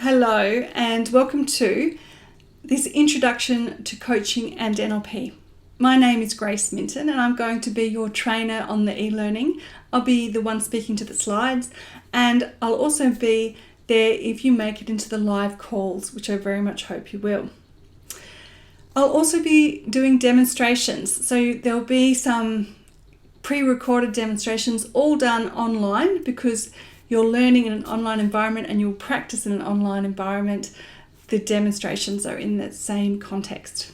Hello and welcome to this introduction to coaching and NLP. My name is Grace Minton and I'm going to be your trainer on the e-learning. I'll be the one speaking to the slides and I'll also be there if you make it into the live calls, which I very much hope you will. I'll also be doing demonstrations, so there'll be some pre-recorded demonstrations all done online because you're learning in an online environment and you'll practice in an online environment. The demonstrations are in the same context.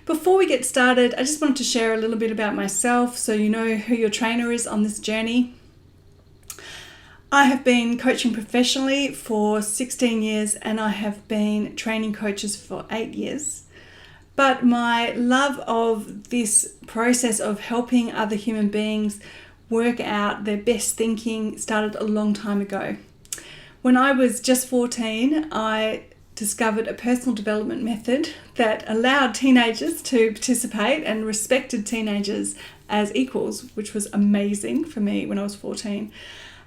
Before we get started, I just wanted to share a little bit about myself so you know who your trainer is on this journey. I have been coaching professionally for 16 years and I have been training coaches for 8 years. But my love of this process of helping other human beings work out their best thinking started a long time ago. When I was just 14, I discovered a personal development method that allowed teenagers to participate and respected teenagers as equals, which was amazing for me when I was 14.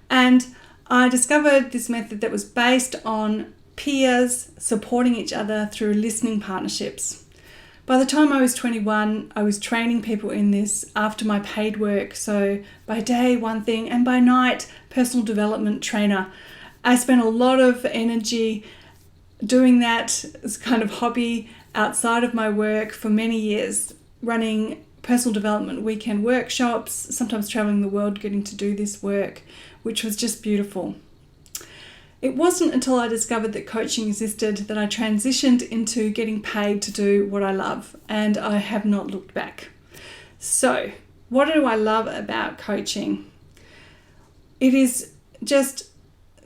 And I discovered this method that was based on peers supporting each other through listening partnerships. By the time I was 21, I was training people in this after my paid work. So by day, one thing, and by night, personal development trainer. I spent a lot of energy doing that as kind of hobby outside of my work for many years, running personal development weekend workshops, sometimes traveling the world getting to do this work, which was just beautiful. It wasn't until I discovered that coaching existed that I transitioned into getting paid to do what I love, and I have not looked back. So, what do I love about coaching? It is just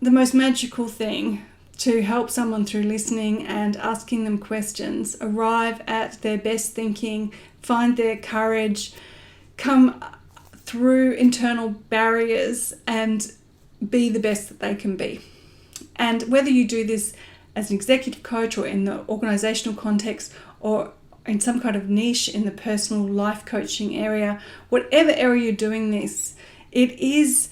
the most magical thing to help someone through listening and asking them questions, arrive at their best thinking, find their courage, come through internal barriers and be the best that they can be. And whether you do this as an executive coach or in the organizational context or in some kind of niche in the personal life coaching area, whatever area you're doing this, it is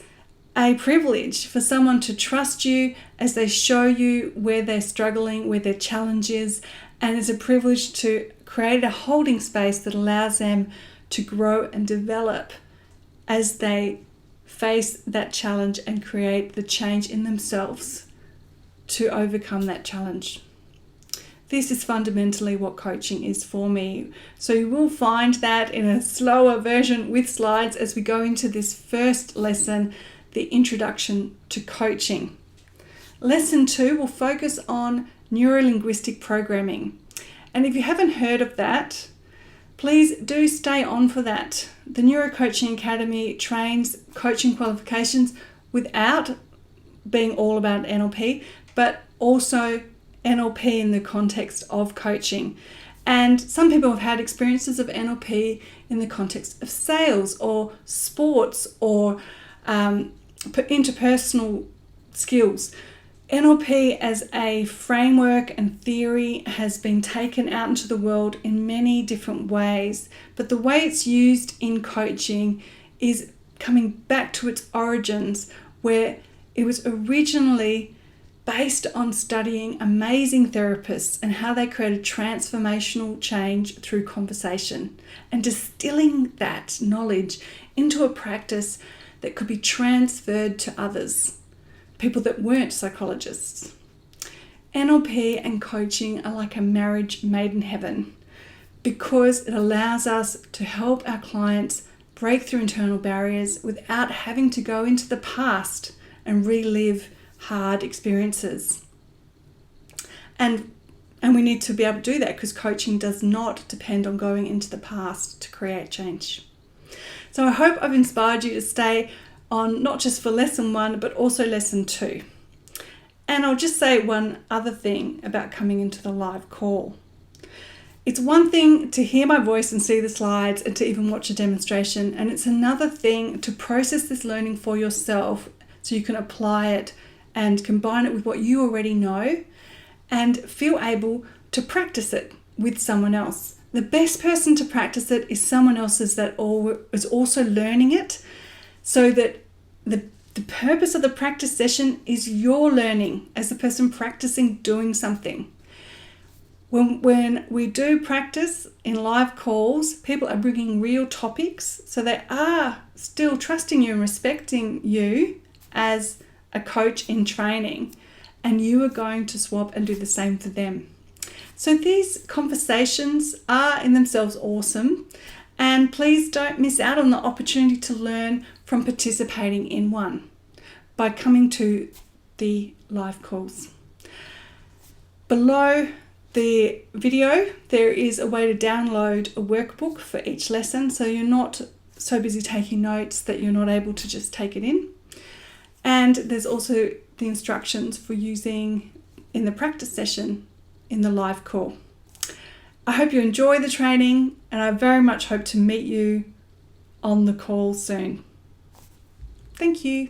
a privilege for someone to trust you as they show you where they're struggling, where their challenge is, and it's a privilege to create a holding space that allows them to grow and develop as they face that challenge and create the change in themselves to overcome that challenge. This is fundamentally what coaching is for me. So you will find that in a slower version with slides as we go into this first lesson, the introduction to coaching. Lesson 2 will focus on neuro-linguistic programming. And if you haven't heard of that, please do stay on for that. The Neurocoaching Academy trains coaching qualifications without being all about NLP, but also NLP in the context of coaching. And some people have had experiences of NLP in the context of sales or sports or interpersonal skills. NLP as a framework and theory has been taken out into the world in many different ways, but the way it's used in coaching is coming back to its origins, where it was originally based on studying amazing therapists and how they created transformational change through conversation and distilling that knowledge into a practice that could be transferred to others, people that weren't psychologists. NLP and coaching are like a marriage made in heaven because it allows us to help our clients break through internal barriers without having to go into the past and relive hard experiences. And we need to be able to do that because coaching does not depend on going into the past to create change. So I hope I've inspired you to stay on not just for lesson 1, but also lesson 2. And I'll just say one other thing about coming into the live call. It's one thing to hear my voice and see the slides and to even watch a demonstration, and it's another thing to process this learning for yourself so you can apply it and combine it with what you already know and feel able to practice it with someone else. The best person to practice it is someone else that is also learning it, so that The purpose of the practice session is your learning as the person practicing doing something. When we do practice in live calls, people are bringing real topics, so they are still trusting you and respecting you as a coach in training, and you are going to swap and do the same for them. So these conversations are in themselves awesome, and please don't miss out on the opportunity to learn from participating in one by coming to the live calls. Below the video, there is a way to download a workbook for each lesson, so you're not so busy taking notes that you're not able to just take it in. And there's also the instructions for using in the practice session in the live call. I hope you enjoy the training, and I very much hope to meet you on the call soon. Thank you.